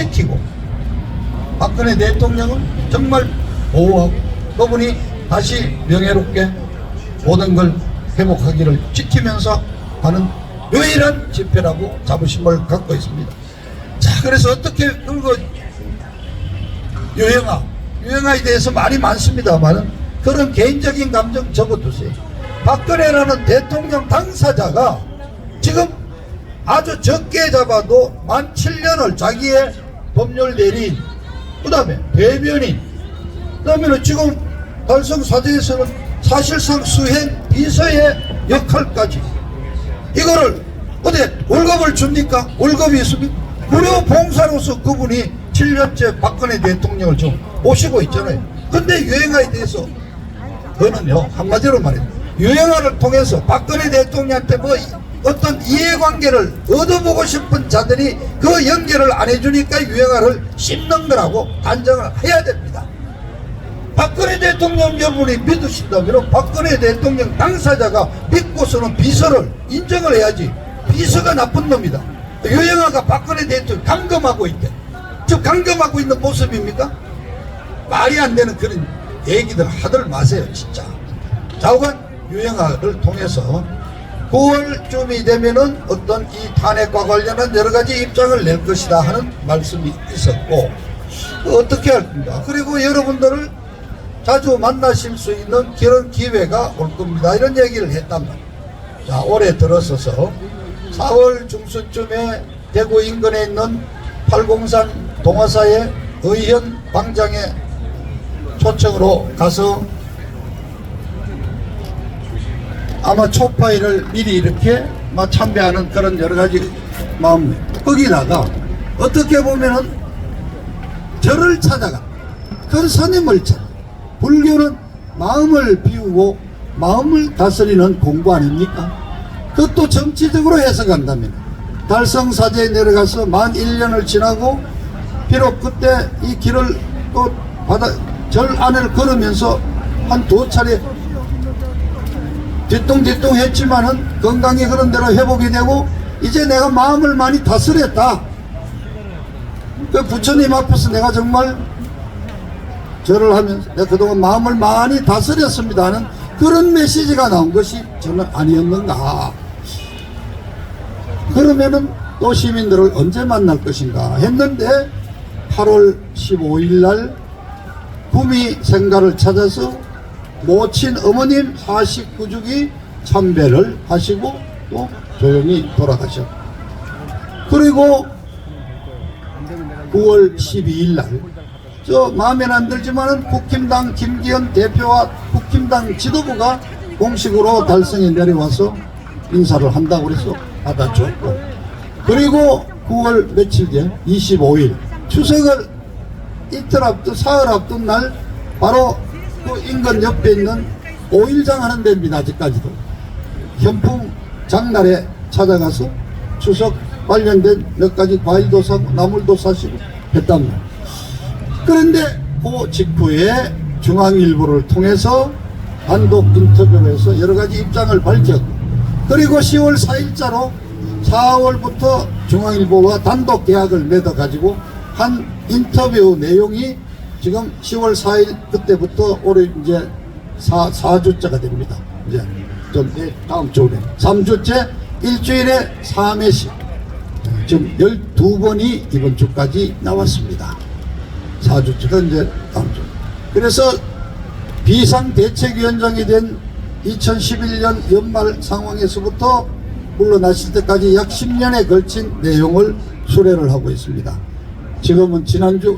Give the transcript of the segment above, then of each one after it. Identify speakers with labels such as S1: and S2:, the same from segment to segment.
S1: 지키고 박근혜 대통령을 정말 보호하고 그분이 다시 명예롭게 모든 걸 회복하기를 지키면서 하는 유일한 집회라고 자부심을 갖고 있습니다. 자, 그래서 어떻게 그리고 유영아에 대해서 말이 많습니다만 그런 개인적인 감정 접어두세요. 박근혜라는 대통령 당사자가 지금 아주 적게 잡아도 만 7년을 자기의 법률 대리인, 그 다음에 대변인, 그 다음에는 지금 달성 사저에서는 사실상 수행 비서의 역할까지, 이거를 어디 월급을 줍니까? 월급이 있습니까? 무료 봉사로서 그분이 7년째 박근혜 대통령을 지금 모시고 있잖아요. 근데 유행어에 대해서 그거는요, 한마디로 말해요, 유행어를 통해서 박근혜 대통령한테 뭐 어떤 이해관계를 얻어보고 싶은 자들이 그 연결을 안 해주니까 유행어를 씹는 거라고 단정을 해야 됩니다. 박근혜 대통령 여러분이 믿으신다면 박근혜 대통령 당사자가 믿고서는 비서를 인정을 해야지. 비서가 나쁜 놈이다. 유행어가 박근혜 대통령 감금하고 있대. 저 감금하고 있는 모습입니까? 말이 안 되는 그런 얘기들 하들 마세요, 진짜. 좌우간 유행어를 통해서 9월쯤이 되면은 어떤 이 탄핵과 관련한 여러 가지 입장을 낼 것이다 하는 말씀이 있었고, 어떻게 할 겁니다. 그리고 여러분들을 자주 만나실 수 있는 그런 기회가 올 겁니다. 이런 얘기를 했단 말이에요. 자, 올해 들어서서 4월 중순쯤에 대구 인근에 있는 팔공산 동화사의 의현 광장에 초청으로 가서 아마 초파일을 미리 이렇게 참배하는 그런 여러 가지 마음. 거기다가 어떻게 보면은 절을 찾아가 그 스님을 찾아. 불교는 마음을 비우고 마음을 다스리는 공부 아닙니까? 그것도 정치적으로 해석한다면 달성사제에 내려가서 만 1년을 지나고 비록 그때 이 길을 또 절 안을 걸으면서 한 2차례 뒤뚱뒤뚱 했지만은 건강이 그런 대로 회복이 되고 이제 내가 마음을 많이 다스렸다. 그 부처님 앞에서 내가 정말 절을 하면서 내가 그동안 마음을 많이 다스렸습니다 하는 그런 메시지가 나온 것이 저는 아니었는가. 그러면은 또 시민들을 언제 만날 것인가 했는데 8월 15일 날 구미 생가를 찾아서 모친 어머님 49주기 참배를 하시고 또 조용히 돌아가셨고, 그리고 9월 12일 날 저 마음에는 안 들지만은 국힘당 김기현 대표와 국힘당 지도부가 공식으로 달성에 내려와서 인사를 한다고 그래서 받아줬고, 그리고 9월 며칠 전 25일 추석을 이틀 앞둔 사흘 앞둔 날 바로 그 인근 옆에 있는 5일장 하는 데입니다. 아직까지도 현풍 장날에 찾아가서 추석 관련된 몇 가지 과일도 사고 나물도 사시고 했답니다. 그런데 그 직후에 중앙일보를 통해서 단독 인터뷰를 해서 여러 가지 입장을 밝혔고, 그리고 10월 4일자로 4월부터 중앙일보와 단독 계약을 맺어가지고 한 인터뷰 내용이 지금 10월 4일 그때부터 올해 이제 4주째가 됩니다. 이제 좀 다음 주에 3주째 일주일에 3회씩 지금 12번이 이번 주까지 나왔습니다. 4주째가 이제 다음 주. 그래서 비상대책위원장이 된 2011년 연말 상황에서부터 물러나실 때까지 약 10년에 걸친 내용을 수레를 하고 있습니다. 지금은 지난주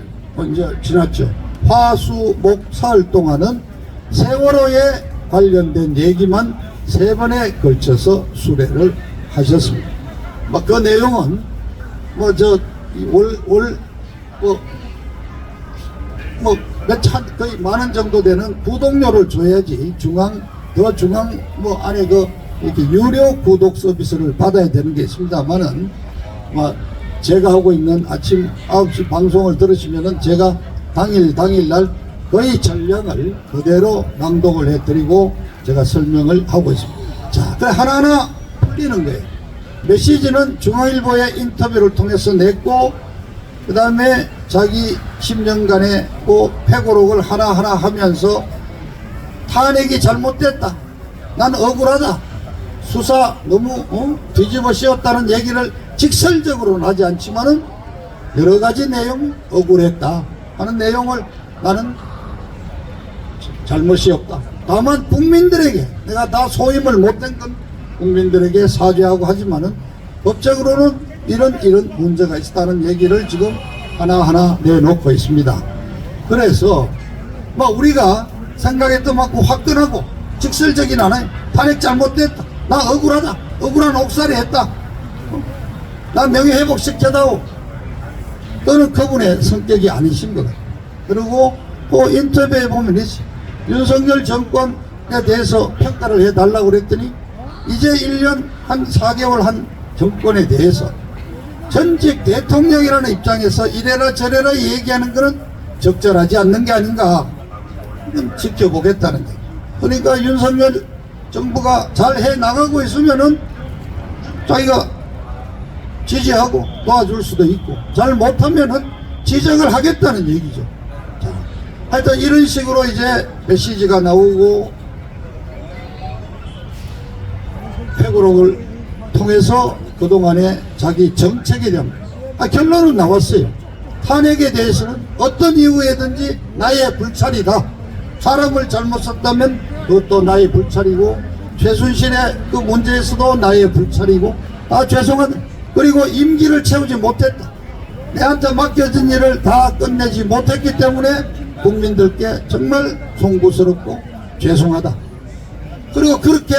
S1: 이제 지났죠. 화수목 사흘 동안은 세월호에 관련된 얘기만 3번에 걸쳐서 수레를 하셨습니다. 그 내용은 거의 만원 정도 되는 구독료를 줘야지 안에 이렇게 유료 구독 서비스를 받아야 되는 게 있습니다만은 제가 하고 있는 아침 9시 방송을 들으시면은 제가 당일날 거의 전량을 그대로 낭독을 해드리고 제가 설명을 하고 있습니다. 자, 그래 하나하나 풀리는 거예요. 메시지는 중앙일보의 인터뷰를 통해서 냈고, 그 다음에 자기 10년간의 그 회고록을 하나하나 하면서 탄핵이 잘못됐다, 난 억울하다, 수사 너무 뒤집어 씌웠다는 얘기를 직설적으로는 하지 않지만은 여러 가지 내용 억울했다 하는 내용을 나는 잘못이 없다. 다만 국민들에게 내가 다 소임을 못한 건 국민들에게 사죄하고 하지만은 법적으로는 이런 문제가 있다는 얘기를 지금 하나하나 내놓고 있습니다. 그래서 뭐 우리가 생각했던 만큼 화끈하고 직설적인 않아요. 탄핵 잘못됐다, 나 억울하다, 억울한 옥살이 했다, 나 명예회복 시켜다오, 또는 그분의 성격이 아니신 것 같아요. 그리고 그 인터뷰에 보면 윤석열 정권에 대해서 평가를 해달라고 그랬더니 이제 1년 한 4개월 한 정권에 대해서 전직 대통령이라는 입장에서 이래라 저래라 얘기하는 것은 적절하지 않는 게 아닌가, 지켜보겠다는 거예요. 그러니까 윤석열 정부가 잘 해나가고 있으면은 자기가 지지하고 도와줄 수도 있고, 잘 못하면은 지적을 하겠다는 얘기죠. 자, 하여튼 이런 식으로 이제 메시지가 나오고 회고록을 통해서 그동안의 자기 정책에 대한 결론은 나왔어요. 탄핵에 대해서는 어떤 이유에든지 나의 불찰이다. 사람을 잘못 썼다면 그것도 나의 불찰이고, 최순실의 그 문제에서도 나의 불찰이고, 다 죄송하다. 그리고 임기를 채우지 못했다. 내한테 맡겨진 일을 다 끝내지 못했기 때문에 국민들께 정말 송구스럽고 죄송하다. 그리고 그렇게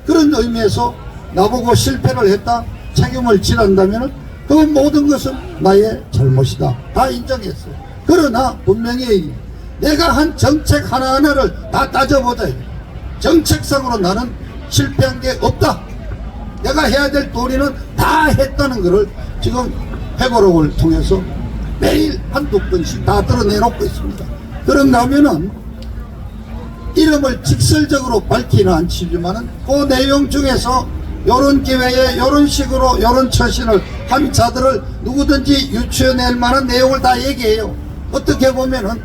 S1: 그런 의미에서 나보고 실패를 했다, 책임을 지란다면 그 모든 것은 나의 잘못이다, 다 인정했어요. 그러나 분명히 내가 한 정책 하나하나를 다 따져보자. 정책상으로 나는 실패한 게 없다, 내가 해야 될 도리는 다 했다는 것을 지금 회고록을 통해서 매일 한두 번씩 다 드러내놓고 있습니다. 그런가 하면은 이름을 직설적으로 밝히는 않지만은 그 내용 중에서 요런 기회에 요런 식으로 요런 처신을 한 자들을 누구든지 유추해낼 만한 내용을 다 얘기해요. 어떻게 보면은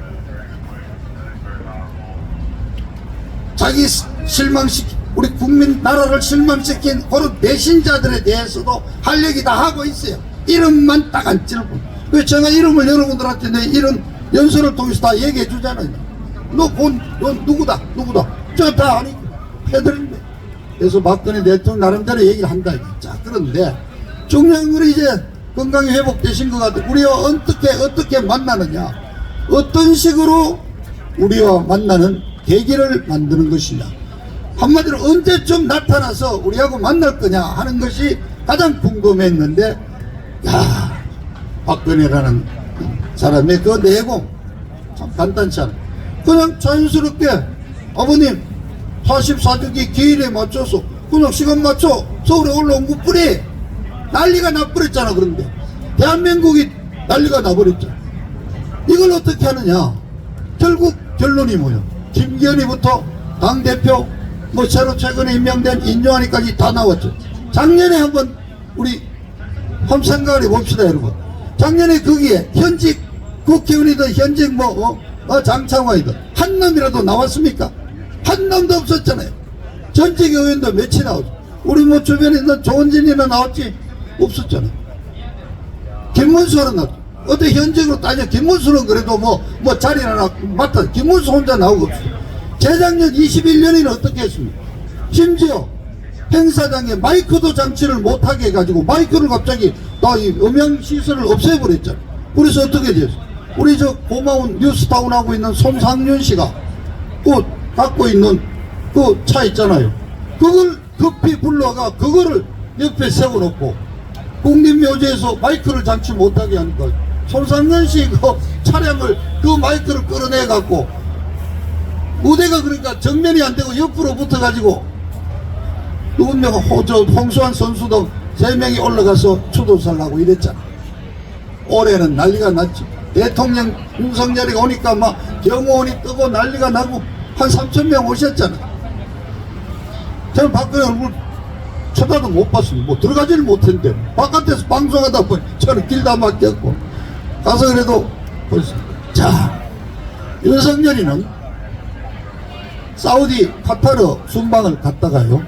S1: 자기 우리 국민 나라를 실망시킨 그런 배신자들에 대해서도 할 얘기 다 하고 있어요. 이름만 딱 안 찔고. 왜 제가 이름을 여러분들한테 내 이런 연설을 통해서 다 얘기해 주잖아요. 너 누구다 저 다 아니 해드립니다. 그래서 박근혜 대통령 나름대로 얘기를 한다. 자, 그런데 중요한 건 이제 건강이 회복되신 것 같아요. 우리와 어떻게 만나느냐, 어떤 식으로 우리와 만나는 계기를 만드는 것이냐, 한마디로 언제쯤 나타나서 우리하고 만날 거냐 하는 것이 가장 궁금했는데, 야, 박근혜라는 사람의 그 내공 참 간단치 않아. 그냥 자연스럽게 아버님 44주기 기일에 맞춰서 그냥 시간 맞춰 서울에 올라온 것뿐이 난리가 나버렸잖아. 그런데 대한민국이 난리가 나버렸잖아. 이걸 어떻게 하느냐, 결국 결론이 뭐야, 김기현이부터 당대표 새로 최근에 임명된 인조환이까지 다 나왔죠. 작년에 한번 우리 한번 생각을 해봅시다, 여러분. 작년에 거기에 현직 국회의원이든 현직 장창환이든 한 놈이라도 나왔습니까? 한 놈도 없었잖아요. 전직 의원도 몇이 나오죠. 우리 주변에 있는 조원진이나 나왔지? 없었잖아요. 김문수는 나왔죠. 어때 현직으로 따져 김문수는 그래도 자리나 맡아. 김문수 혼자 나오고 없어요. 재작년 21년에는 어떻게 했습니까? 심지어 행사장에 마이크도 장치를 못하게 해가지고 마이크를 갑자기 이 음향시설을 없애버렸잖아요. 그래서 어떻게 됐어요? 우리 저 고마운 뉴스타운 하고 있는 손상윤 씨가 그 갖고 있는 그 차 있잖아요. 그걸 급히 불러가 그거를 옆에 세워놓고 국립묘지에서 마이크를 장치 못하게 하니까 손상윤 씨 그 차량을 그 마이크를 끌어내갖고 무대가 그러니까 정면이 안 되고 옆으로 붙어가지고 누군가가 홍수환 선수 등 3명이 올라가서 추도사를 하고 이랬잖아. 올해는 난리가 났지. 대통령 윤석열이 오니까 경호원이 뜨고 난리가 나고 한 3,000명 오셨잖아. 저는 박근혜 얼굴 쳐다도 못 봤어요. 들어가지를 못했는데 바깥에서 방송하다 보니 저는 길 다 막혔고 가서 그래도 보세요. 자, 윤석열이는 사우디 카타르 순방을 갔다가요,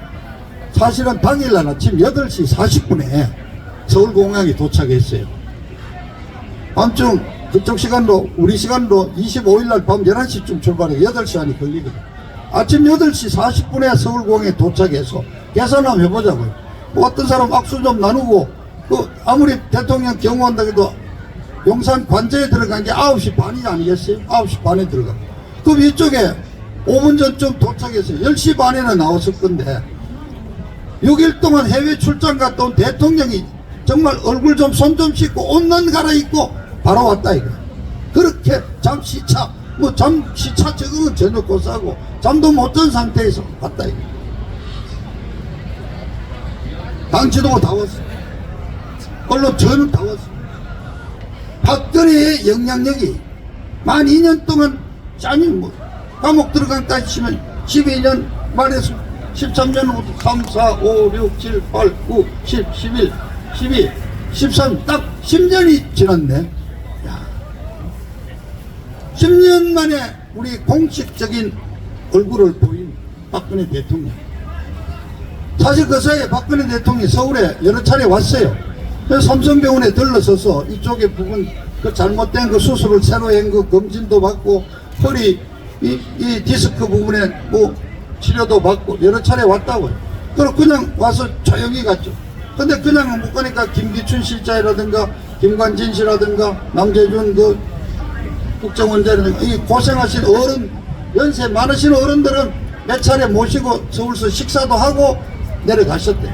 S1: 사실은 당일날 아침 8시 40분에 서울공항에 도착했어요. 밤중 그쪽 시간도 우리 시간도 25일날 밤 11시쯤 출발해 8시 안에 걸리거든. 아침 8시 40분에 서울공항에 도착해서 계산 한번 해보자고요. 뭐 어떤 사람 악수 좀 나누고, 그 아무리 대통령 경호한다 해도 용산 관저에 들어간 게 9시 반이 아니겠어요? 9시 반에 들어가. 그럼 이쪽에 5분 전쯤 도착해서 10시 반에는 나왔을 건데, 6일 동안 해외 출장 갔다 온 대통령이 정말 얼굴 좀 손 좀 씻고 옷만 갈아입고 바로 왔다 이거. 그렇게 잠시차 뭐 잠시차 적응은 전혀 고사하고 잠도 못 잔 상태에서 왔다 이거. 당 지도가 다 왔어. 언론 전은 다 왔어. 박근혜의 영향력이 만 2년 동안, 아니 뭐 감옥 들어간까지 치면 12년 말해서 13년 3, 4, 5, 6, 7, 8, 9, 10, 11, 12, 13, 딱 10년이 지났네. 야. 10년 만에 우리 공식적인 얼굴을 보인 박근혜 대통령. 사실 그 사이에 박근혜 대통령이 서울에 여러 차례 왔어요. 그래서 삼성병원에 들러서서 이쪽에 부분 그 잘못된 그 수술을 새로 한 그 검진도 받고, 허리 이 디스크 부분에 뭐 치료도 받고 여러 차례 왔다고요. 그럼 그냥 와서 조용히 갔죠. 근데 그냥 못 가니까 김기춘 실장이라든가 김관진 씨라든가 남재준 그 국정원장이라든가 이 고생하신 어른, 연세 많으신 어른들은 몇 차례 모시고 서울서 식사도 하고 내려가셨대.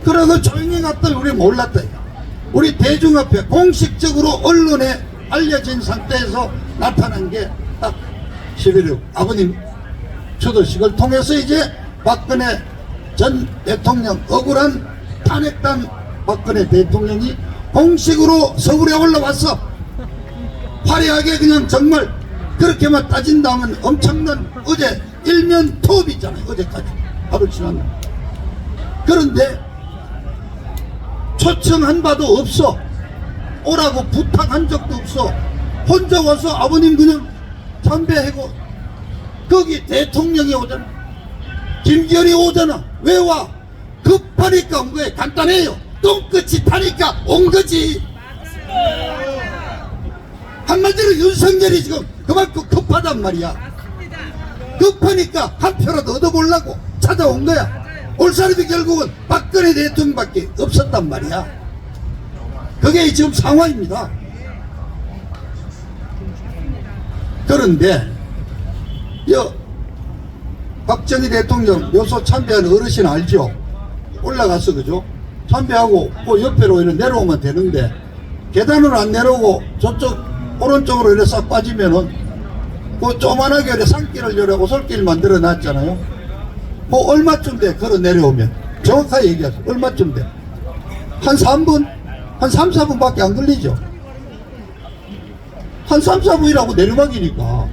S1: 그러고 조용히 갔더니 우리 몰랐다. 우리 대중 앞에 공식적으로 언론에 알려진 상태에서 나타난 게 딱 11일 아버님 추도식을 통해서 이제 박근혜 전 대통령, 억울한 탄핵단 박근혜 대통령이 공식으로 서울에 올라왔어. 화려하게 그냥 정말 그렇게만 따진다면 엄청난 어제 일면 토업 있잖아요. 어제까지 하루 지났나. 그런데 초청한 바도 없어. 오라고 부탁한 적도 없어. 혼자 와서 아버님 그냥 참배하고, 거기 대통령이 오잖아. 김기현이 오잖아. 왜 와? 급하니까 온 거예요. 간단해요. 똥끝이 타니까 온 거지. 한마디로 윤석열이 지금 그만큼 급하단 말이야. 급하니까 한 표라도 얻어보려고 찾아온 거야. 올 사람이 결국은 박근혜 대통령밖에 없었단 말이야. 그게 지금 상황입니다. 그런데 박정희 대통령 묘소 참배한 어르신 알죠? 올라가서 그죠? 참배하고 그 옆으로 이렇게 내려오면 되는데, 계단으로 안 내려오고 저쪽 오른쪽으로 이렇게 싹 빠지면은 그 조만하게 이렇게 산길을 이렇게 오솔길 만들어 놨잖아요. 그 얼마쯤 돼? 걸어 내려오면 정확하게 얘기하세요. 얼마쯤 돼? 한 3분? 한 3, 4분밖에 안 걸리죠. 한 3, 4분이라고 내리막이니까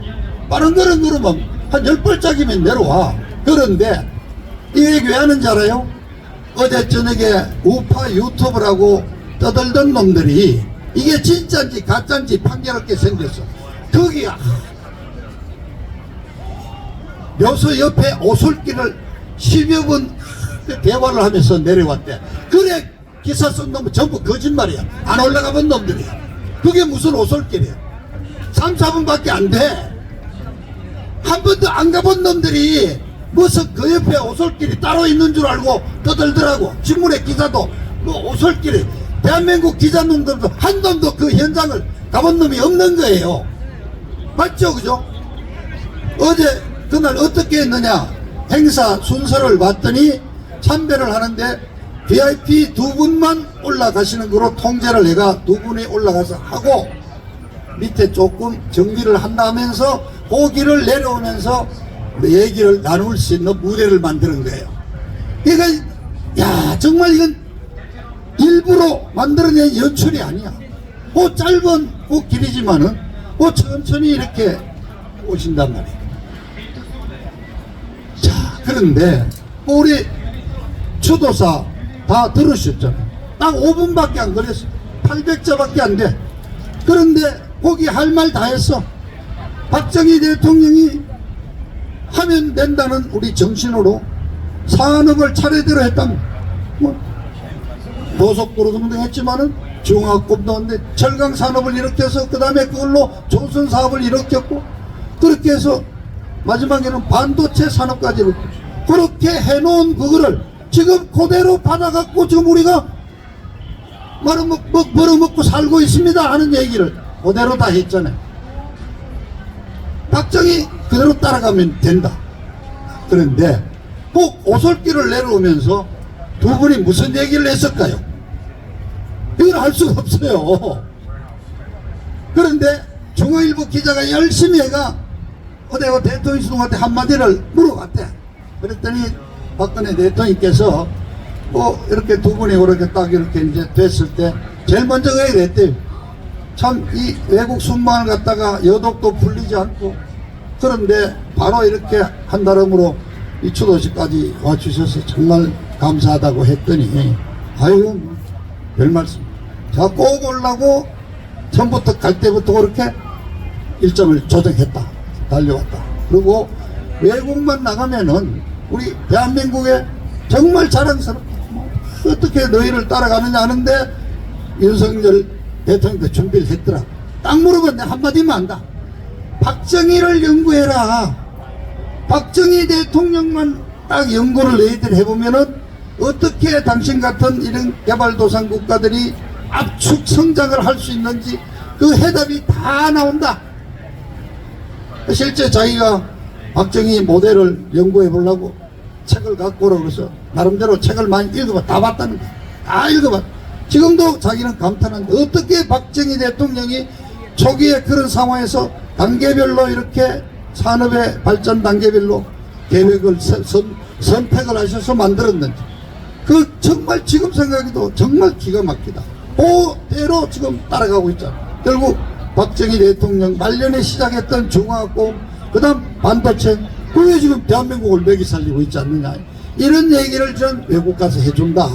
S1: 빠른 걸음 걸으면 한 10발짝이면 내려와. 그런데 이 얘기 왜 하는지 알아요? 어제 저녁에 우파 유튜브라고 떠들던 놈들이 이게 진짜인지 가짜인지 판결없게 생겼어. 거기야 묘소 옆에 오솔길을 10여 분 대화를 하면서 내려왔대. 그래 기사 쓴 놈은 전부 거짓말이야. 안 올라가본 놈들이야. 그게 무슨 오솔길이야. 3, 4분밖에 안 돼. 한 번도 안 가본 놈들이 무슨 그 옆에 오솔길이 따로 있는 줄 알고 떠들더라고. 신문의 기사도 그 오솔길이, 대한민국 기자놈들도 한 놈도 그 현장을 가본 놈이 없는 거예요. 맞죠? 그죠? 어제 그날 어떻게 했느냐, 행사 순서를 봤더니 참배를 하는데 VIP 2분만 올라가시는 거로 통제를 내가 2분이 올라가서 하고, 밑에 조금 정비를 한다면서 고기를 내려오면서 얘기를 나눌 수 있는 무대를 만드는 거예요. 그러니까 야 정말 이건 일부러 만들어낸 연출이 아니야. 그 짧은 그 길이지만은 그 천천히 이렇게 오신단 말이에요. 자, 그런데 우리 추도사 다 들으셨잖아요. 딱 5분밖에 안 걸렸어. 800자밖에 안 돼. 그런데 거기 할 말 다 했어. 박정희 대통령이 하면 된다는 우리 정신으로 산업을 차례대로 했답니다. 뭐 고속도로 등등 했지만은 중화업도 한데 철강 산업을 일으켜서 그 다음에 그걸로 조선 사업을 일으켰고 그렇게 해서 마지막에는 반도체 산업까지 일으켰고 그렇게 해놓은 그거를 지금 그대로 받아갖고 지금 우리가 벌어먹고 살고 있습니다 하는 얘기를 그대로 다 했잖아요. 박정희 그대로 따라가면 된다. 그런데 꼭 오솔길을 내려오면서 두 분이 무슨 얘기를 했을까요? 이걸 할 수가 없어요. 그런데 중앙일보 기자가 열심히 해가 어디가 대통령한테 한마디를 물어봤대. 그랬더니 박근혜 대통령께서 뭐 이렇게 두 분이 그렇게 딱 이렇게 이제 됐을 때 제일 먼저 그 얘기를 했대요. 참 이 외국 순방을 갖다가 여독도 풀리지 않고 그런데 바로 이렇게 한다름으로 이 추도시까지 와주셔서 정말 감사하다고 했더니 아유 별 말씀. 자 꼭 오려고 처음부터 갈 때부터 그렇게 일정을 조정했다. 달려왔다. 그리고 외국만 나가면은 우리 대한민국에 정말 자랑스럽다. 어떻게 너희를 따라가느냐 하는데 윤석열 대통령도 준비를 했더라. 딱 물어봤는데 한마디만 한다. 박정희를 연구해라. 박정희 대통령만 딱 연구를 너희들 해보면은 어떻게 당신 같은 이런 개발도상 국가들이 압축 성장을 할 수 있는지 그 해답이 다 나온다. 실제 자기가 박정희 모델을 연구해 보려고 책을 갖고 오라고 그래서 나름대로 책을 많이 읽어봐. 다 봤다는 거야. 다 읽어봐. 지금도 자기는 감탄한데 어떻게 박정희 대통령이 초기에 그런 상황에서 단계별로 이렇게 산업의 발전 단계별로 계획을 선택을 하셔서 만들었는지 그 정말 지금 생각해도 정말 기가 막히다. 그대로 지금 따라가고 있잖아. 결국 박정희 대통령 말년에 시작했던 중화학공 그 다음 반도체 그게 지금 대한민국을 먹이 살리고 있지 않느냐 이런 얘기를 전 외국 가서 해준다.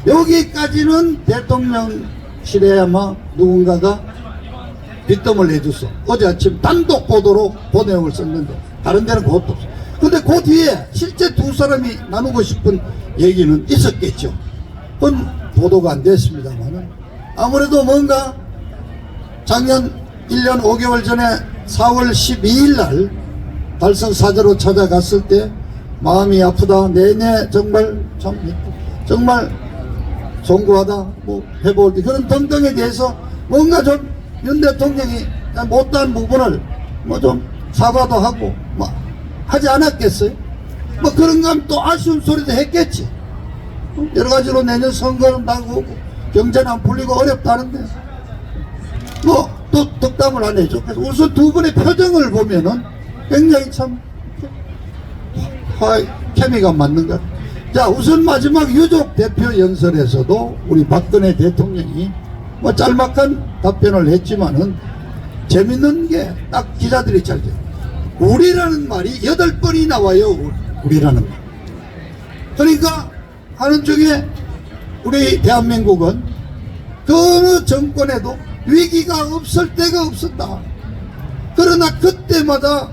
S1: 여기까지는 대통령실에 아마 누군가가 빗덤을 해줬어. 어제 아침 단독 보도로 그 내용을 썼는데 다른 데는 그것도 없어. 근데 그 뒤에 실제 두 사람이 나누고 싶은 얘기는 있었겠죠. 그건 보도가 안 됐습니다만은 아무래도 뭔가 작년 1년 5개월 전에 4월 12일 날 달성 사저로 찾아갔을 때 마음이 아프다. 내내 정말 참 정말 송구하다. 뭐 해볼 때 그런 등등에 대해서 뭔가 좀 윤 대통령이 못한 부분을 뭐 좀 사과도 하고 뭐 하지 않았겠어요? 뭐 그런 건 또 아쉬운 소리도 했겠지. 여러 가지로 내년 선거는 나고 경제는 안 풀리고 어렵다는데 뭐 또 덕담을 안 해줘. 그래서 우선 두 분의 표정을 보면은 굉장히 참 케미가 맞는 것 같아요. 자 우선 마지막 유족 대표 연설에서도 우리 박근혜 대통령이 뭐 짤막한 답변을 했지만은 재밌는 게 딱 기자들이 잘 돼. 우리라는 말이 8번이 나와요. 우리라는 말. 그러니까 하는 중에 우리 대한민국은 그 어느 정권에도 위기가 없을 때가 없었다. 그러나 그때마다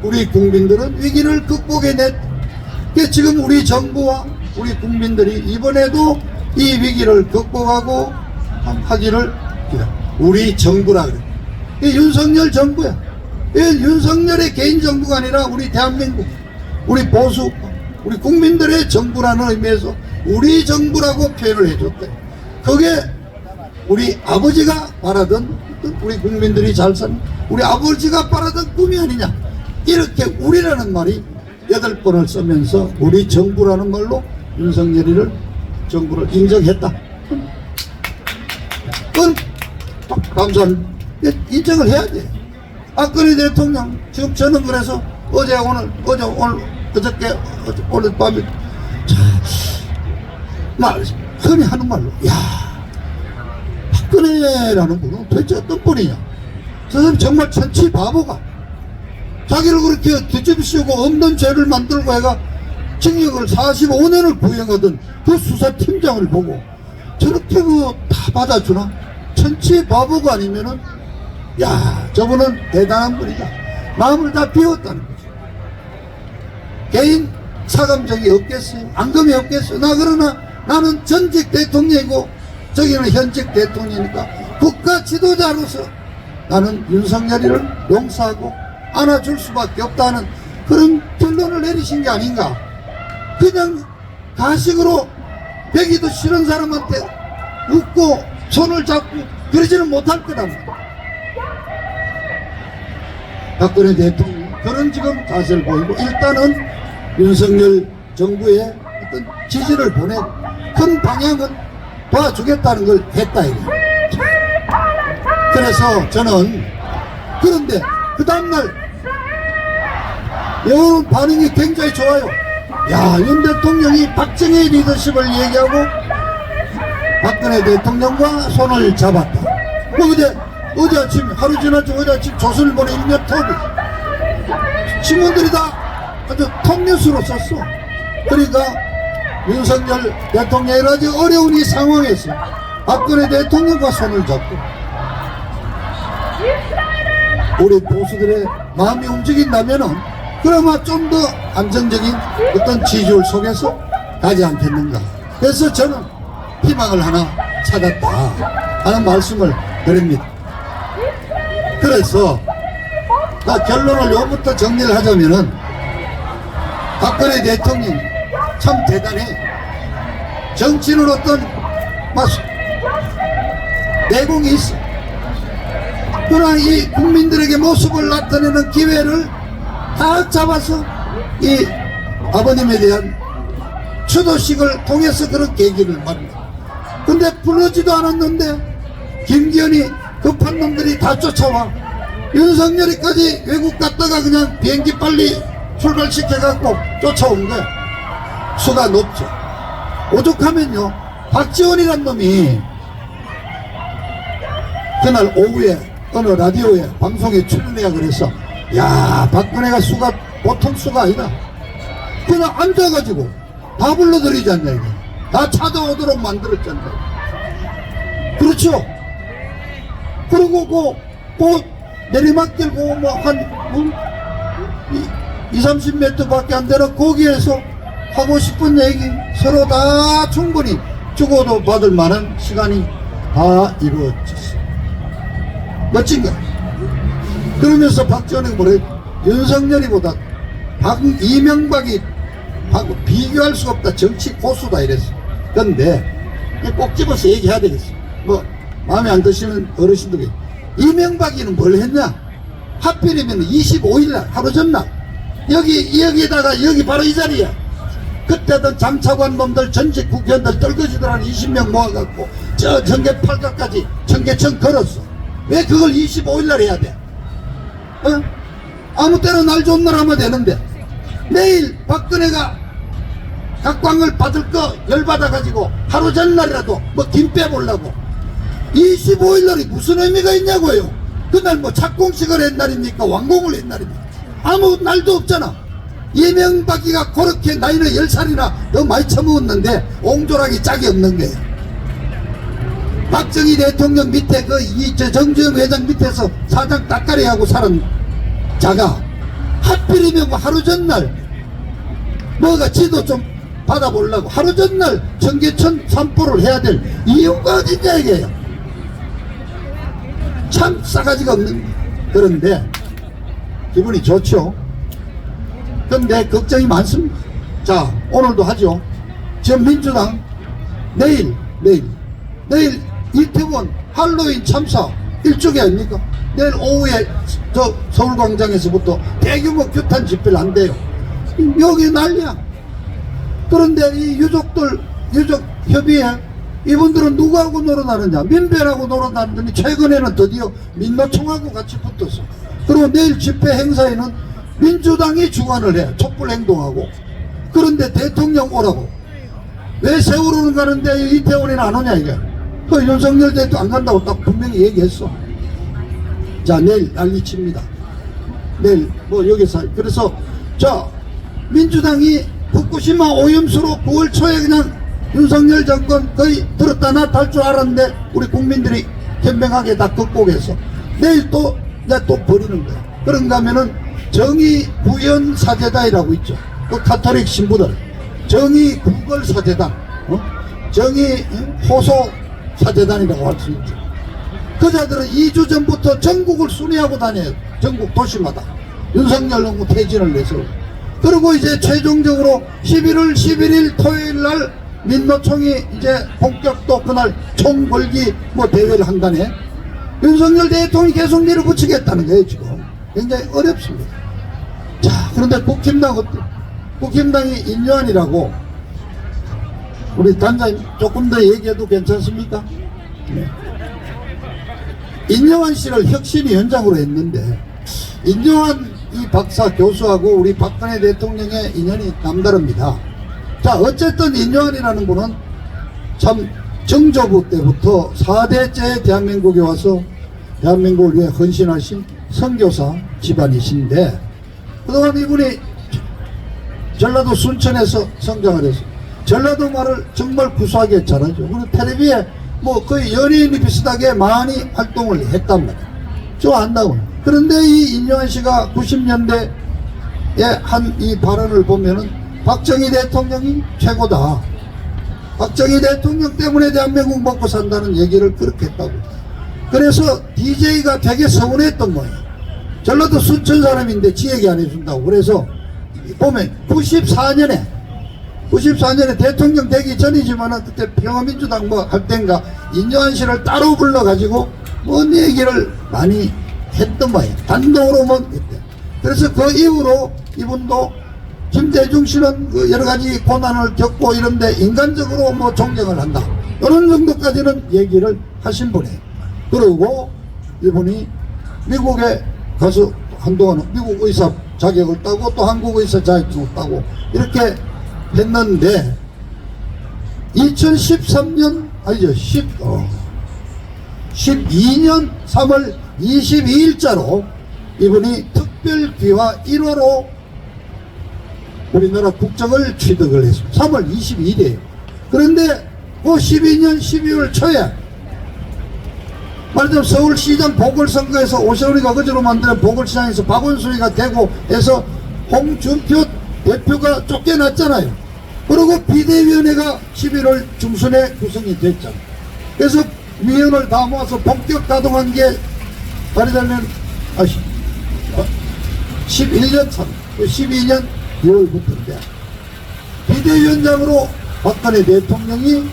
S1: 우리 국민들은 위기를 극복해냈. 지금 우리 정부와 우리 국민들이 이번에도 이 위기를 극복하고 하기를 우리 정부라 그래. 이 윤석열 정부야. 이 윤석열의 개인 정부가 아니라 우리 대한민국, 우리 보수, 우리 국민들의 정부라는 의미에서 우리 정부라고 표현을 해줬대. 그게 우리 아버지가 바라던 우리 국민들이 잘 사는 우리 아버지가 바라던 꿈이 아니냐. 이렇게 우리라는 말이 8번을 쓰면서 우리 정부라는 말로 윤석열이를 정부를 인정했다. 그건 감사합니다. 인정을 해야 돼. 박근혜 대통령 지금 저는 그래서 어제 오늘 그저께 오늘 밤에 말 흔히 하는 말로 야 박근혜라는 분은 도대체 어떤 분이냐. 저 사람 정말 천치 바보가 자기를 그렇게 뒤집으시고 없는 죄를 만들고 해가 징역을 45년을 구형하던 그 수사팀장을 보고 저렇게 다 받아주나? 천치 바보가 아니면은 야 저분은 대단한 분이다. 마음을 다 비웠다는 거죠. 개인 사감정이 없겠어요? 앙금이 없겠어요? 나 그러나 나는 전직 대통령이고 저기는 현직 대통령이니까 국가 지도자로서 나는 윤석열이를 용서하고 안아줄 수밖에 없다는 그런 결론을 내리신 게 아닌가. 그냥 가식으로 배기도 싫은 사람한테 웃고 손을 잡고 그러지는 못할 거랍니다. 박근혜 대통령 그런 지금 자세를 보이고 일단은 윤석열 정부의 어떤 지지를 보내고 큰 방향은 도와주겠다는 걸 했다 이거. 그래서 저는 그런데 그 다음날 여론 반응이 굉장히 좋아요. 야, 윤 대통령이 박정희 리더십을 얘기하고 박근혜 대통령과 손을 잡았다. 뭐 어제 아침 하루 지났죠. 어제 아침 조선일보는 일면 톱이 신문들이 다 아주 톱뉴스로 썼어. 그러니까 윤석열 대통령이 아주 어려운 이 상황에서 박근혜 대통령과 손을 잡고 우리 보수들의 마음이 움직인다면은 그나마 좀 더 안정적인 어떤 지지율 속에서 가지 않겠는가. 그래서 저는 희망을 하나 찾았다 하는 말씀을 드립니다. 그래서 결론을 요부터 정리를 하자면은 박근혜 대통령이 참 대단해. 정치는 어떤 내공이 있어. 그러나 이 국민들에게 모습을 나타내는 기회를 다 잡아서 이 아버님에 대한 추도식을 통해서 그런 계기를 말합니다. 근데 부르지도 않았는데 김기현이 급한 놈들이 다 쫓아와 윤석열이까지 외국 갔다가 그냥 비행기 빨리 출발시켜갖고 쫓아온 거야. 수가 높죠. 오죽하면요 박지원이란 놈이 그날 오후에 어느 라디오에 방송에 출연해야 그래서 야 박근혜가 수가 보통 수가 아니다. 그냥 앉아가지고 다 불러들이지 않냐 이거. 다 찾아오도록 만들었잖아. 그렇죠. 그리고 그 내리막길 뭐한 20-30m 밖에 안 되는 거기에서 하고 싶은 얘기 서로 다 충분히 죽어도 받을 만한 시간이 다 이루어졌어. 멋진가? 그러면서 박지원이 뭐래? 윤석열이보다 이명박이 비교할 수 없다. 정치 고수다 이랬어. 그런데 꼭 집어서 얘기해야 되겠어. 뭐 마음에 안 드시는 어르신들이 이명박이는 뭘 했냐? 하필이면 25일날 하루 전날 여기다가 여기 바로 이 자리야. 그때도 장차관 놈들 전직 국회의원들 떨거지들 한 20명 모아갖고 저 전개 팔각까지 전개천 걸었어. 왜 그걸 25일날 해야 돼? 어? 아무 때나 날 좋은 날 하면 되는데 내일 박근혜가 각광을 받을 거 열받아가지고 하루 전날이라도 뭐 김 빼보려고 25일날이 무슨 의미가 있냐고요. 그날 뭐 착공식을 한 날입니까? 완공을 한 날입니까? 아무 날도 없잖아. 이명박이가 그렇게 나이는 10살이나 더 많이 처먹었는데 옹졸하기 짝이 없는 거예요. 박정희 대통령 밑에 정주영 회장 밑에서 사장 따까리하고 살은 자가 하필이면 하루 전날 뭐가 지도 좀 받아보려고 하루 전날 청계천 산보를 해야 될 이유가 어딨냐 이게요. 참 싸가지가 없는. 그런데 기분이 좋죠. 근데 걱정이 많습니다. 자 오늘도 하죠. 지금 민주당 내일 이태원 할로윈 참사 일주기 아닙니까? 내일 오후에 저 서울광장에서부터 대규모 규탄 집회를 한대요. 여기 난리야. 그런데 이 유족협의회 이분들은 누구하고 놀아나느냐? 민변하고 놀아나느니 최근에는 드디어 민노총하고 같이 붙었어. 그리고 내일 집회 행사에는 민주당이 주관을 해. 촛불행동하고. 그런데 대통령 오라고. 왜 세월호는 가는데 이태원에는 안 오냐 이게. 그 윤석열 대통령 안 간다고 딱 분명히 얘기했어. 자 내일 난리칩니다. 내일 뭐 여기서 그래서 자 민주당이 후쿠시마 오염수로 9월 초에 그냥 윤석열 정권 거의 들었다 놨다 할 줄 알았는데 우리 국민들이 현명하게 다 극복해서 내일 또 내가 또 버리는 거야. 그런가 하면은 정의 구현 사제단이라고 있죠. 그 카톨릭 신부들 정의 구걸 사제단, 정의 호소 사제단이라고 할 수 있죠. 그 자들은 2주 전부터 전국을 순회하고 다녀요. 전국 도시마다 윤석열 정부 퇴진을 내서. 그리고 이제 최종적으로 11월 11일 토요일 날 민노총이 이제 본격도 그날 총 걸기 뭐 대회를 한다네. 윤석열 대통령이 계속 밀어붙이겠다는 거예요. 지금 굉장히 어렵습니다. 자, 그런데 국힘당 어때? 국힘당이 인요한이라고 우리 단장님 조금 더 얘기해도 괜찮습니까? 네. 인요한 씨를 혁신위원장으로 했는데 인요한 이 박사 교수하고 우리 박근혜 대통령의 인연이 남다릅니다. 자, 어쨌든 인요한이라는 분은 참 정조부 때부터 4대째 대한민국에 와서 대한민국을 위해 헌신하신 선교사 집안이신데 그동안 이분이 전라도 순천에서 성장을 해서 전라도 말을 정말 구수하게 잘하죠. 그리고 텔레비에 뭐 거의 연예인이 비슷하게 많이 활동을 했단 말이에요. 좋아한다고. 그런데 이 인요한 씨가 90년대에 한 이 발언을 보면은 박정희 대통령이 최고다. 박정희 대통령 때문에 대한민국 먹고 산다는 얘기를 그렇게 했다고. 그래서 DJ가 되게 서운했던 거예요. 전라도 순천 사람인데 지 얘기 안 해준다고. 그래서 보면 94년에 대통령 되기 전이지만은 그때 평화민주당 뭐 할 땐가 인요한 씨를 따로 불러가지고 뭔 얘기를 많이 했던 거예요. 단독으로만 했대. 그래서 그 이후로 이분도 김대중 씨는 그 여러 가지 고난을 겪고 이런데 인간적으로 뭐 존경을 한다. 이런 정도까지는 얘기를 하신 분이에요. 그리고 이분이 미국에 가서 한동안 미국 의사 자격을 따고 또 한국 의사 자격증을 따고 이렇게 했는데 2013년 아니죠 12년 3월 22일자로 이분이 특별귀화 1호로 우리나라 국적을 취득을 했습니다. 3월 22일이에요. 그런데 그 12년 12월 초에 말하자면 서울시장 보궐선거에서 오세훈이가 그저로 만드는 보궐시장에서 박원순이가 되고 해서 홍준표 대표가 쫓겨났잖아요. 그리고 비대위원회가 11월 중순에 구성이 됐잖아요. 그래서 위원을 다 모아서 본격 가동한 게 말하자면 11년 차 12년 6월부터인데 비대위원장으로 박근혜 대통령이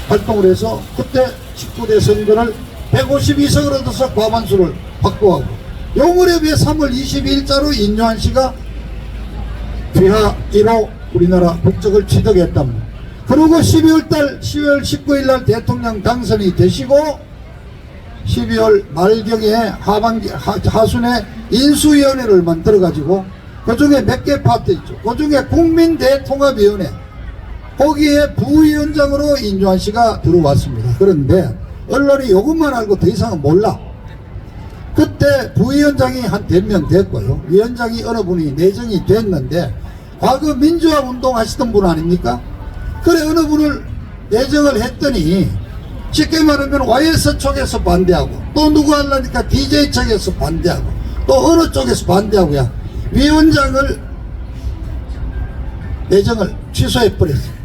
S1: 활동을 해서 그때 19대 선거를 152석을 얻어서 과반수를 확보하고 요 무렵에 3월 22일자로 인요한 씨가 귀하 1호 우리나라 국적을 취득했답니다. 그리고 12월 19일날 대통령 당선이 되시고 12월 말경에 하순에 인수위원회를 만들어가지고 그 중에 몇 개 파트 있죠. 그 중에 국민대통합위원회 거기에 부위원장으로 인요한 씨가 들어왔습니다. 그런데 언론이 이것만 알고 더 이상은 몰라. 그때 부위원장이 한 100명 됐고요. 위원장이 어느 분이 내정이 됐는데 과거 민주화 운동 하시던 분 아닙니까? 그래 어느 분을 내정을 했더니 쉽게 말하면 YS 쪽에서 반대하고 또 누구 하려니까 DJ 쪽에서 반대하고 또 어느 쪽에서 반대하고야 위원장을 내정을 취소해버렸어요.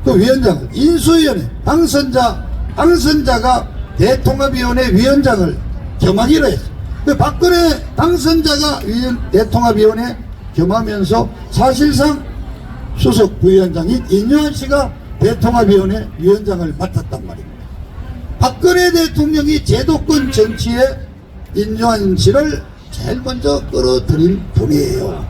S1: 그 위원장을 인수위원회 당선자가 대통합위원회 위원장을 겸하기로 했어요. 그 박근혜 당선자가 대통합위원회 겸하면서 사실상 수석 부위원장인 인요한 씨가 대통합위원회 위원장을 맡았단 말입니다. 박근혜 대통령이 제도권 정치에 인요한 씨를 제일 먼저 끌어들인 분이에요.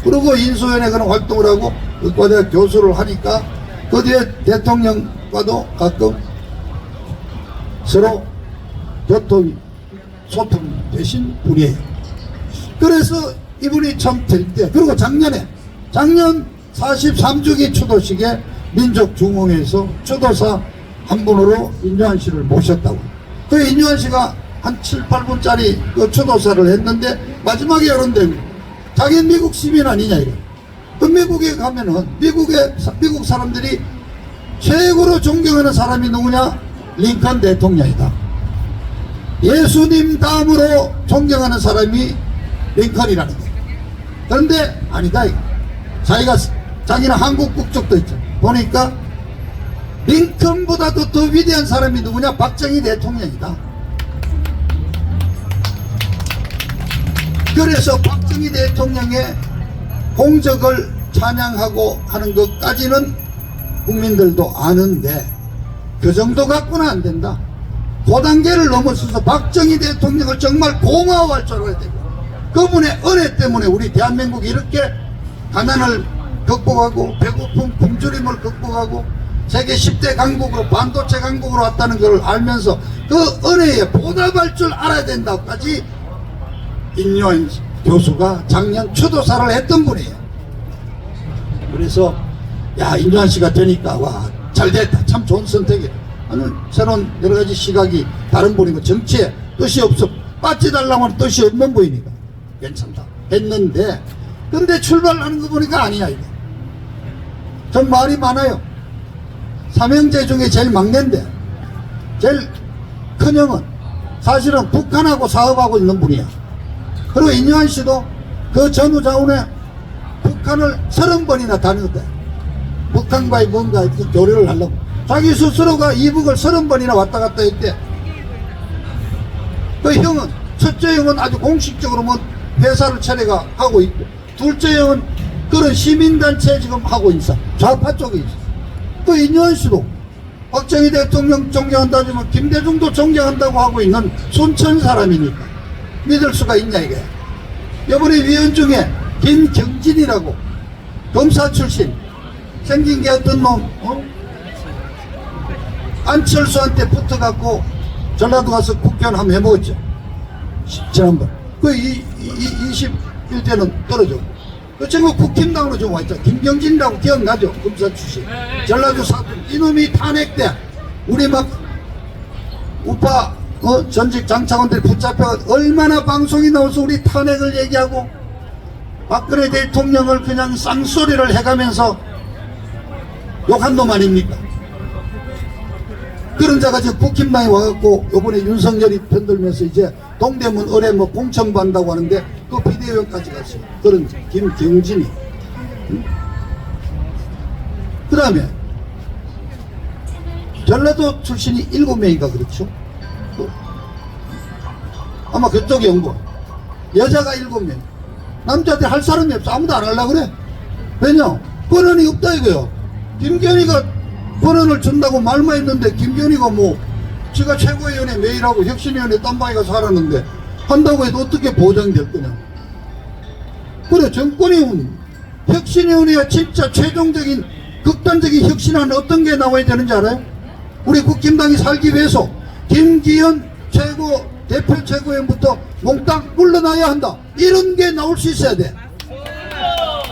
S1: 그리고 인수위원회 그런 활동을 하고 의과대학 교수를 하니까 그 뒤에 대통령과도 가끔 서로 소통 되신 분이에요. 그래서 이분이 참 될 때, 그리고 작년 43주기 추도식에 민족중흥회에서 추도사 한 분으로 인요한 씨를 모셨다고. 그 인요한 씨가 한 7, 8분짜리 그 추도사를 했는데 마지막에 이런데 자기는 미국 시민 아니냐 이래. 그 미국에 가면은 미국 사람들이 최고로 존경하는 사람이 누구냐? 링컨 대통령이다. 예수님 다음으로 존경하는 사람이 링컨이라는 거예요. 그런데 아니다. 자기는 한국 국적도 있죠. 보니까 링컨보다도 더 위대한 사람이 누구냐? 박정희 대통령이다. 그래서 박정희 대통령의 공적을 찬양하고 하는 것까지는 국민들도 아는데 그 정도 갖고는 안 된다. 그 단계를 넘어서서 박정희 대통령을 정말 고마워할 줄 알아야 되고, 그분의 은혜 때문에 우리 대한민국이 이렇게 가난을 극복하고 배고픔 굶주림을 극복하고 세계 10대 강국으로 반도체 강국으로 왔다는 걸 알면서 그 은혜에 보답할 줄 알아야 된다고까지 인요한 교수가 작년 추도사를 했던 분이에요. 그래서 야, 인요한 씨가 되니까 와, 잘됐다, 참 좋은 선택이다. 오늘 새로운 여러가지 시각이 다른 분이고 정치에 뜻이 없어 빠져달라면 뜻이 없는 분이니까 괜찮다 했는데, 근데 출발하는 거 보니까 아니야. 이거 전 말이 많아요. 삼형제 중에 제일 막내인데 제일 큰형은 사실은 북한하고 사업하고 있는 분이야. 그리고 인요한 씨도 그 전후좌우에 북한을 30번이나 다녔대. 북한과의 뭔가 교류를 하려고 자기 스스로가 이북을 30번이나 왔다 갔다 했대. 그 형은, 첫째 형은 아주 공식적으로 뭐 회사를 차려가 하고 있고, 둘째 형은 그런 시민단체 지금 하고 있어. 좌파 쪽에 있어. 그 인요한 씨도 박정희 대통령 존경한다지만 김대중도 존경한다고 하고 있는 순천 사람이니까 믿을 수가 있냐 이게. 이번에 위원 중에 김경진이라고 검사 출신 생긴 게 어떤 놈, 안철수한테 붙어갖고 전라도 가서 국회의원 한번 해먹었죠. 지난번 그 21대는 떨어졌고, 그 친구 국힘당으로 좀 와있죠. 김경진이라고 기억나죠? 검사 출신 전라도 사투. 이놈이 탄핵 때 우리 막 우파 전직 장차관들이 붙잡혀 얼마나 방송이 나와서 우리 탄핵을 얘기하고 박근혜 대통령을 그냥 쌍소리를 해가면서 욕한 놈 아닙니까? 그런 자가 지금 국힘당에 와갖고 요번에 윤석열이 편들면서 이제 동대문 을에 뭐 공천받는다고 하는데 그 비대위원까지 갔어요. 그런 김경진이. 그 다음에 전라도 출신이 7명인가 그렇죠? 아마 그쪽 연구. 여자가 7명. 남자들 할 사람이 없어. 아무도 안 하려고 그래. 왜냐? 권한이 없다 이거요. 김건희가 권한을 준다고 말만 했는데, 김건희가 뭐 지가 최고위원회 매일 하고 혁신위원회 딴방에 가서 하라는데 한다고 해도 어떻게 보장이 될 거냐. 그래, 정권이 혁신위원회가 진짜 최종적인 극단적인 혁신안은 어떤 게 나와야 되는지 알아요? 우리 국힘당이 살기 위해서 김기현 대표 최고위원부터 몽땅 물러나야 한다. 이런 게 나올 수 있어야 돼.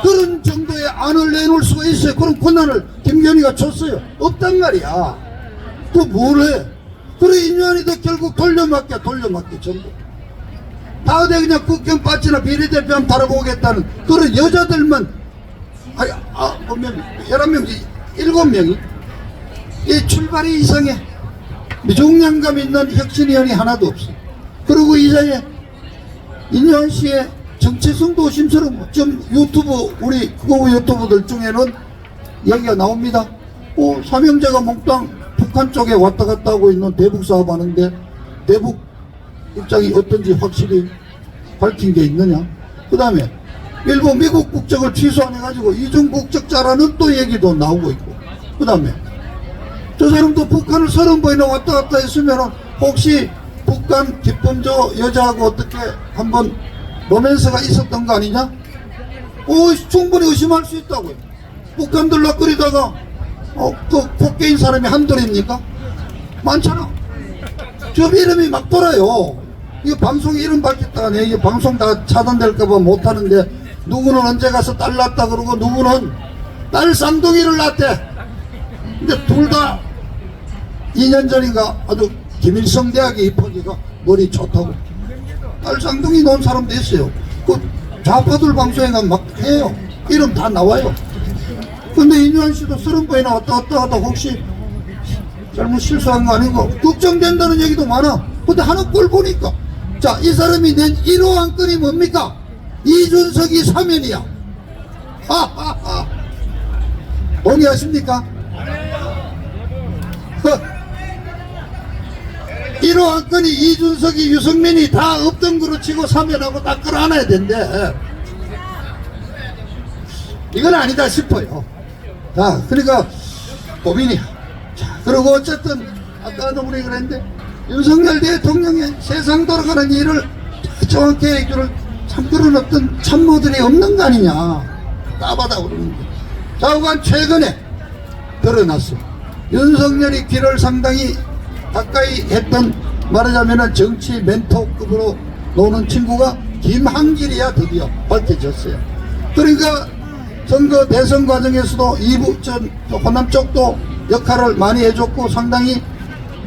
S1: 그런 정도의 안을 내놓을 수가 있어요. 그런 권한을 김건희가 줬어요. 없단 말이야. 또 뭘 해? 그래, 인요한이도 결국 돌려막게 전부. 다 어디 그냥 국경 빠지나 비례대표 한번 달아보겠다는 그런 여자들만, 보면 11명, 7명이. 이 출발이 이상해. 미종량감 있는 혁신위원이 하나도 없어. 그리고 이자에 인요한 씨의 정체성도 의심스러워. 좀 유튜브, 우리 그거 유튜브들 중에는 얘기가 나옵니다. 삼형제가 몽땅 북한 쪽에 왔다 갔다 하고 있는 대북 사업 하는데 대북 입장이 어떤지 확실히 밝힌 게 있느냐. 그 다음에 일본 미국 국적을 취소 안 해가지고 이중 국적자라는 또 얘기도 나오고 있고, 그 다음에 저 사람도 북한을 30번이나 왔다 갔다 했으면 혹시 북한 기쁨조 여자하고 어떻게 한번 로맨스가 있었던 거 아니냐? 충분히 의심할 수 있다고요. 북한 들락거리다가 그 국계인 사람이 한둘입니까? 많잖아. 저 이름이 막 돌아요. 이거 방송에 이름 밝혔다가 내 이게 방송 다 차단될까봐 못하는데, 누구는 언제 가서 딸 낳았다 그러고 누구는 딸 쌍둥이를 낳았대. 근데 둘 다 2년 전인가 아주 김일성 대학에 입학해가 머리 좋다고 딸 쌍둥이 놓은 사람도 있어요. 그 좌파들 방송에 가면 막 해요. 이름 다 나와요. 근데 인요한 씨도 30번이나 왔다 갔다 하다 혹시 잘못 실수한 거 아니고 걱정된다는 얘기도 많아. 근데 하는 걸 보니까 자, 이 사람이 낸 1호 안건이 뭡니까? 이준석이 사면이야. 하하하. 동의하십니까? 1호 안건이 이준석이 유승민이 다 없던 거로 치고 사면하고 다 끌어안아야 된대. 이건 아니다 싶어요. 자, 그러니까 고민이야. 자, 그리고 어쨌든 아까도 우리 그랬는데 윤석열 대통령의 세상 돌아가는 일을 정확히 해결을 참 그런 어떤 참모들이 없는 거 아니냐 따바다 그러는데 좌우간 최근에 드러났어. 윤석열이 귀를 상당히 가까이 했던 말하자면 정치 멘토급으로 노는 친구가 김한길이야 드디어 밝혀졌어요. 그러니까 선거 대선 과정에서도 호남 쪽도 역할을 많이 해줬고 상당히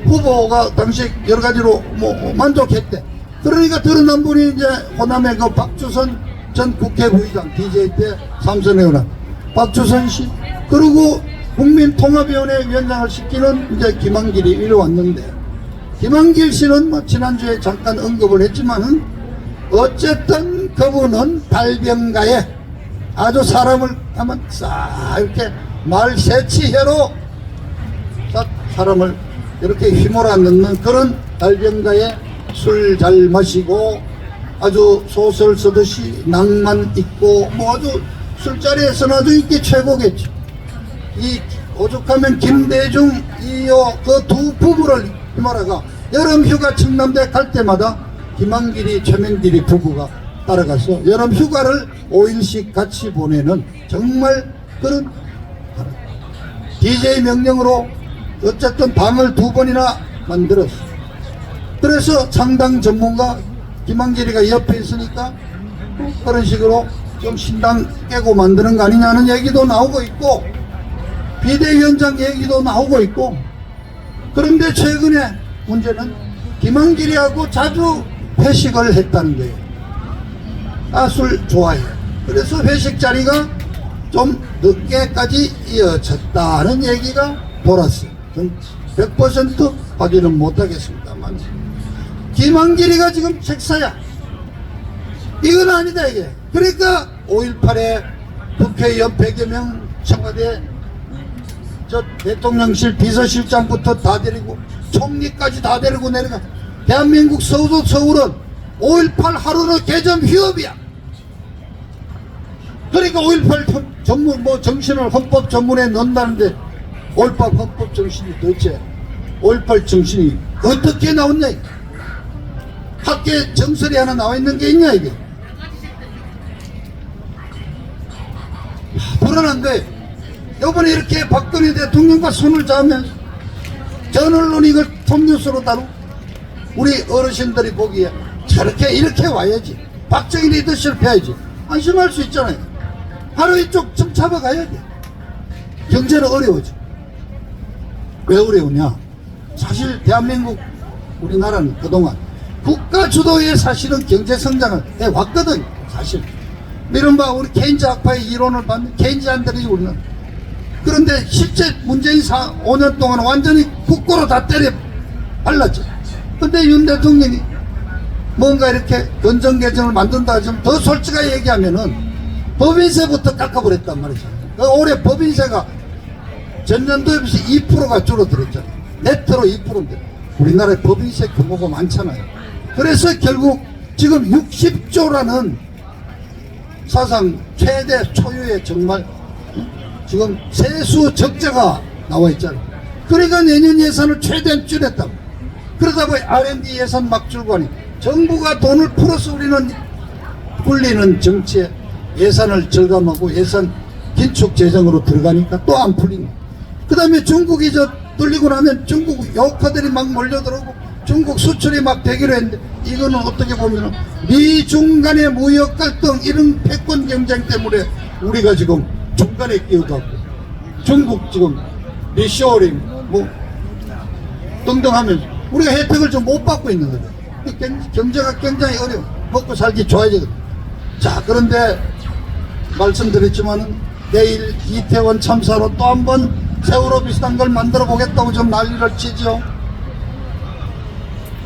S1: 후보가 당시 여러 가지로 만족했대. 그러니까 드러난 분이 이제 호남의 그 박주선 전 국회부의장 DJ 때 삼선의원 박주선 씨, 그리고 국민통합위원회 위원장을 시키는 이제 김한길이 이리 왔는데, 김한길 씨는 지난주에 잠깐 언급을 했지만은 어쨌든 그분은 발병가에 아주 사람을 하면 싹 이렇게 말세치해로 사람을 이렇게 휘몰아 넣는 그런 발병가에 술 잘 마시고 아주 소설 쓰듯이 낭만 있고 아주 술자리에서는 아주 인기 최고겠죠. 이 오죽하면 김대중 이요 그 두 부부를 휘몰아가 여름휴가 청남대 갈 때마다 김한길이 최명길이 부부가 따라가서 여름휴가를 5일씩 같이 보내는 정말 그런 DJ 명령으로 어쨌든 방을 2번이나 만들었어. 그래서 창당 전문가 김한길이가 옆에 있으니까 그런 식으로 좀 신당 깨고 만드는 거 아니냐는 얘기도 나오고 있고 비대위원장 얘기도 나오고 있고. 그런데 최근에 문제는 김한길이하고 자주 회식을 했다는 거예요. 술 좋아해. 그래서 회식 자리가 좀 늦게까지 이어졌다는 얘기가 돌았어요. 100% 확인은 못하겠습니다만 김한길이가 지금 책사야. 이건 아니다 이게. 그러니까 5.18에 국회의원 100여 명 청와대 저 대통령실 비서실장부터 다 데리고 총리까지 다 데리고 내려가. 대한민국 서울은 5.18 하루는 개점 휴업이야. 그러니까 5.18 전문 정신을 헌법 전문에 넣는다는데 5.18 헌법 정신이 도대체 5.18 정신이 어떻게 나왔냐 이게. 학계 정설이 하나 나와 있는 게 있냐 이게. 불안한데 이번에 이렇게 박근혜 대통령과 손을 잡으면서 전 언론이 이걸 톱뉴스로 다루고 우리 어르신들이 보기에 저렇게 이렇게 와야지 박정희 리더십을 펴야지 안심할 수 있잖아요. 하루 이쪽 좀 잡아가야 돼. 경제는 어려워져. 왜 어려우냐. 사실 대한민국 우리나라는 그동안 국가 주도의 사실은 경제 성장을 해왔거든. 사실 이른바 우리 케인즈 학파의 이론을 받는 케인즈한들이 우리는. 그런데 실제 문재인 5년 동안 완전히 국고로 다 때려 발랐죠. 근데 윤 대통령이 뭔가 이렇게 건전개정을 만든다 하지만 더 솔직하게 얘기하면은 법인세부터 깎아버렸단 말이죠. 올해 법인세가 전년도에 비해서 2%가 줄어들었잖아요. 네트로 2%인데 우리나라에 법인세 규모가 많잖아요. 그래서 결국 지금 60조라는 사상 최대 초유의 정말 지금 세수 적자가 나와 있잖아요. 그러니까 내년 예산을 최대한 줄였다고. 그러다 보니 R&D 예산 막 줄고 하니 정부가 돈을 풀어서 우리는 굴리는 정치에 예산을 절감하고 예산 긴축 재정으로 들어가니까 또 안 풀리네. 그 다음에 중국이 뚫리고 나면 중국 여가들이 막 몰려들어오고 중국 수출이 막 되기로 했는데 이거는 어떻게 보면 미중 간의 무역 갈등 이런 패권 경쟁 때문에 우리가 지금 중간에 끼어갖고 중국 지금 리쇼링 등등 하면서 우리가 혜택을 좀 못 받고 있는 거죠. 경제가 굉장히 어려워. 먹고 살기 좋아지거든. 자, 그런데 말씀드렸지만은 내일 이태원 참사로 또 한 번 세월호 비슷한 걸 만들어 보겠다고 좀 난리를 치죠.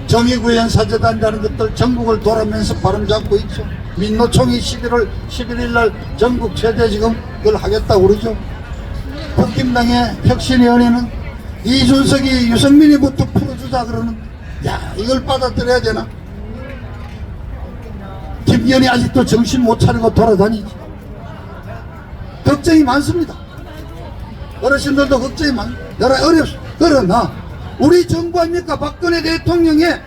S1: 정의구현 사재단이라는 것들 전국을 돌아면서 발음 잡고 있죠. 민노총이 11일 날 전국 최대 지금 그걸 하겠다고 그러죠. 국힘당의 혁신위원회는 이준석이 유승민이부터 풀어주자 그러는, 야, 이걸 받아들여야 되나? 김기현이 아직도 정신 못 차리고 돌아다니지. 걱정이 많습니다. 어르신들도 걱정이 여러 어렵습니다. 그러나 우리 정부 아닙니까? 박근혜 대통령의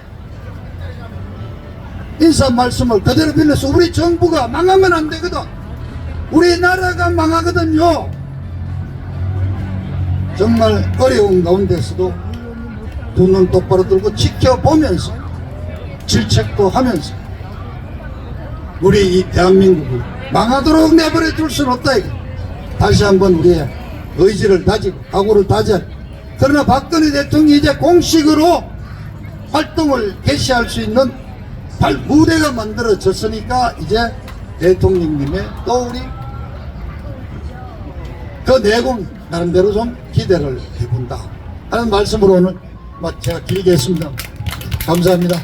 S1: 인사 말씀을 그대로 빌려서 우리 정부가 망하면 안 되거든. 우리나라가 망하거든요. 정말 어려운 가운데서도 두 눈 똑바로 들고 지켜보면서 질책도 하면서 우리 이 대한민국을 망하도록 내버려 둘 수는 없다 이거. 다시 한번 우리의 의지를 다지고 각오를 다져야. 그러나 박근혜 대통령이 이제 공식으로 활동을 개시할 수 있는 무대가 만들어졌으니까 이제 대통령님의 또 우리 그 내공 나름대로 좀 기대를 해본다 하는 말씀으로 오늘 제가 길게 했습니다. 감사합니다.